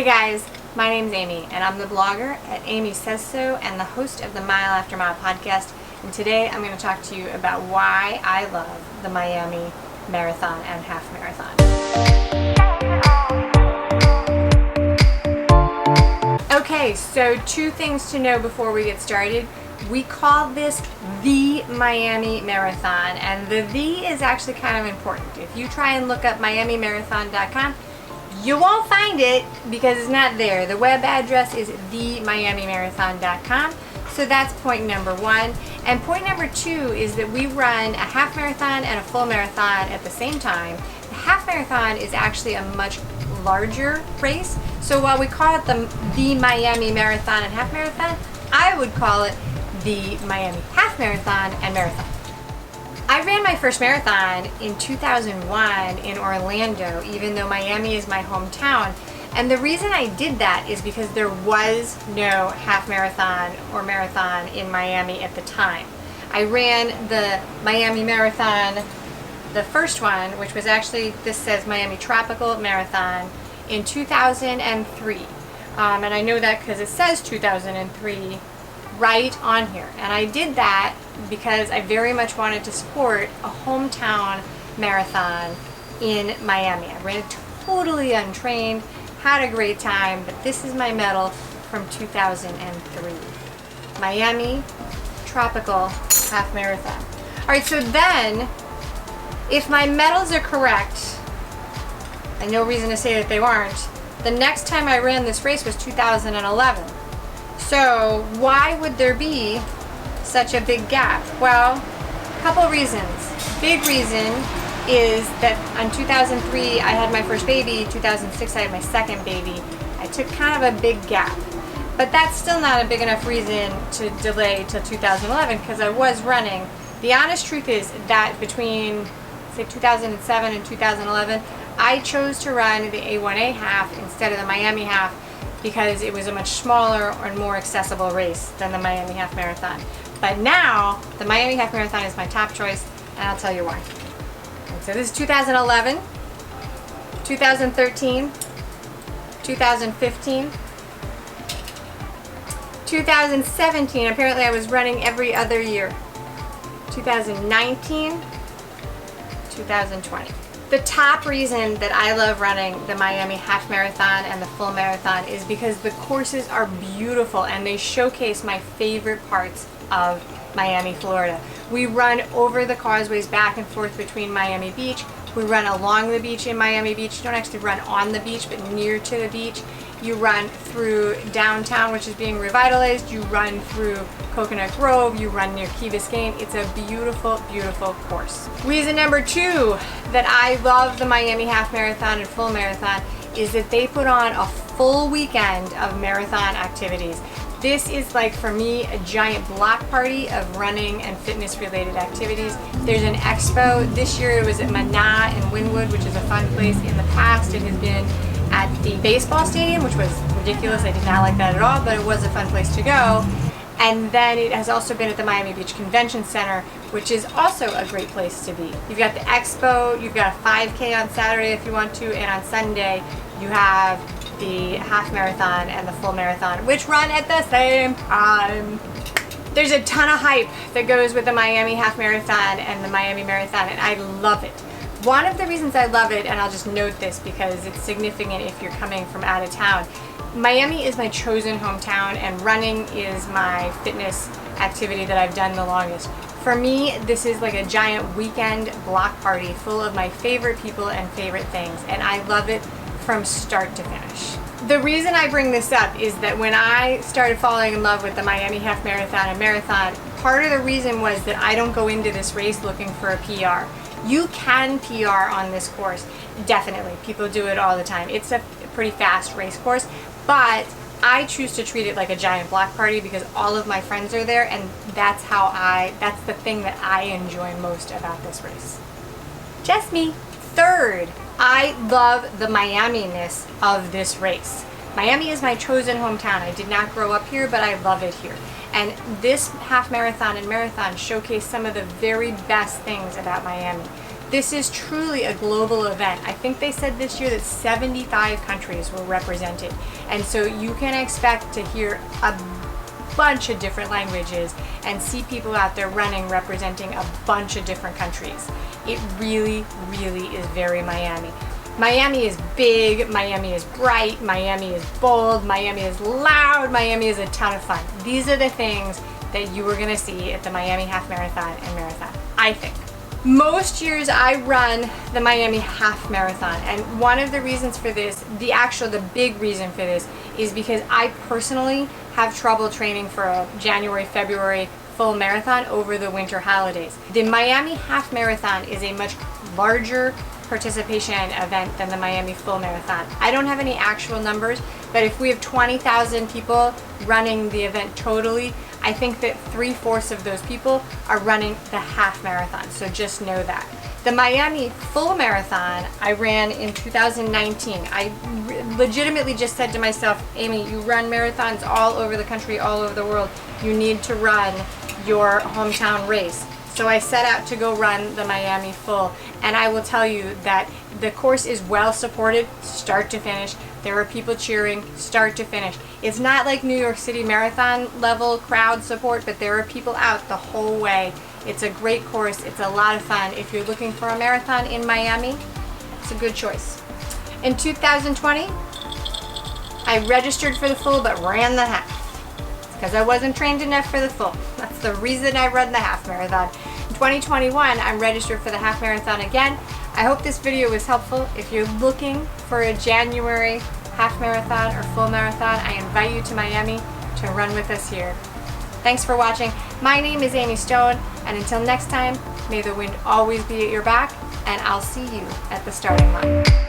Hey guys, my name's Amy and I'm the blogger at Amy Says So and the host of the Mile After Mile podcast. And today I'm going to talk to you about why I love the Miami Marathon and Half Marathon. Okay, so two things to know before we get started. We call this the Miami Marathon, and the "the" is actually kind of important. If you try and look up miamimarathon.com, you won't find it because it's not there. The web address is themiamimarathon.com. So that's point number one. And point number two is that we run a half marathon and a full marathon at the same time. The half marathon is actually a much larger race. So while we call it the Miami Marathon and Half Marathon, I would call it the Miami Half Marathon and Marathon. I ran my first marathon in 2001 in Orlando, even though Miami is my hometown. And the reason I did that is because there was no half marathon or marathon in Miami at the time. I ran the Miami Marathon, the first one, which was actually, this says Miami Tropical Marathon, in 2003. And I know that because it says 2003 right on here. And I did that because I very much wanted to support a hometown marathon in Miami. I ran it totally untrained, had a great time, but this is my medal from 2003. Miami Tropical Half Marathon. All right, so then, if my medals are correct, and no reason to say that they weren't, the next time I ran this race was 2011. So why would there be such a big gap? Well, a couple reasons. Big reason is that in 2003 I had my first baby, 2006 I had my second baby. I took kind of a big gap. But that's still not a big enough reason to delay till 2011 because I was running. The honest truth is that between, say, 2007 and 2011, I chose to run the A1A half instead of the Miami half because it was a much smaller and more accessible race than the Miami Half Marathon. But now, the Miami Half Marathon is my top choice, and I'll tell you why. And so this is 2011, 2013, 2015, 2017, apparently I was running every other year, 2019, 2020. The top reason that I love running the Miami Half Marathon and the full marathon is because the courses are beautiful and they showcase my favorite parts of Miami, Florida. We run over the causeways back and forth between Miami Beach. We run along the beach in Miami Beach. You don't actually run on the beach, but near to the beach. You run through downtown, which is being revitalized. You run through Coconut Grove. You run near Key Biscayne. It's a beautiful, beautiful course. Reason number two that I love the Miami Half Marathon and full marathon is that they put on a full weekend of marathon activities. This is, like, for me, a giant block party of running and fitness related activities. There's an expo. This year it was at Mana in Wynwood, which is a fun place. In the past it has been at the baseball stadium, which was ridiculous. I did not like that at all, but it was a fun place to go. And then it has also been at the Miami Beach Convention Center, which is also a great place to be. You've got the expo, you've got a 5K on Saturday if you want to, and on Sunday you have the half marathon and the full marathon, which run at the same time. There's a ton of hype that goes with the Miami Half Marathon and the Miami Marathon, and I love it. One of the reasons I love it, and I'll just note this because it's significant if you're coming from out of town, Miami is my chosen hometown and running is my fitness activity that I've done the longest. For me, this is like a giant weekend block party full of my favorite people and favorite things, and I love it from start to finish. The reason I bring this up is that when I started falling in love with the Miami Half Marathon and Marathon, part of the reason was that I don't go into this race looking for a PR. You can PR on this course, definitely. People do it all the time. It's a pretty fast race course, but I choose to treat it like a giant block party because all of my friends are there, and that's the thing that I enjoy most about this race. Just me. Third, I love the Miami-ness of this race. Miami is my chosen hometown. I did not grow up here, but I love it here. And this half marathon and marathon showcase some of the very best things about Miami. This is truly a global event. I think they said this year that 75 countries were represented. And so you can expect to hear a bunch of different languages and see people out there running representing a bunch of different countries. It really, really is very Miami. Miami is big, Miami is bright, Miami is bold, Miami is loud, Miami is a ton of fun. These are the things that you are gonna see at the Miami Half Marathon and Marathon, I think. Most years I run the Miami Half Marathon, and one of the reasons for this, the big reason for this, is because I personally have trouble training for a January, February full marathon over the winter holidays. The Miami Half Marathon is a much larger participation event than the Miami Full Marathon. I don't have any actual numbers, but if we have 20,000 people running the event totally, I think that 3/4 of those people are running the half marathon, so just know that. The Miami Full Marathon I ran in 2019. I legitimately just said to myself, Amy, you run marathons all over the country, all over the world. You need to run your hometown race. So I set out to go run the Miami Full, and I will tell you that the course is well supported, start to finish. There are people cheering, start to finish. It's not like New York City Marathon level crowd support, but there are people out the whole way. It's a great course, it's a lot of fun. If you're looking for a marathon in Miami, it's a good choice. In 2020, I registered for the full but ran the half, because I wasn't trained enough for the full. That's the reason I run the half marathon. In 2021, I'm registered for the half marathon again. I hope this video was helpful. If you're looking for a January half marathon or full marathon, I invite you to Miami to run with us here. Thanks for watching. My name is Amy Stone, and until next time, may the wind always be at your back, and I'll see you at the starting line.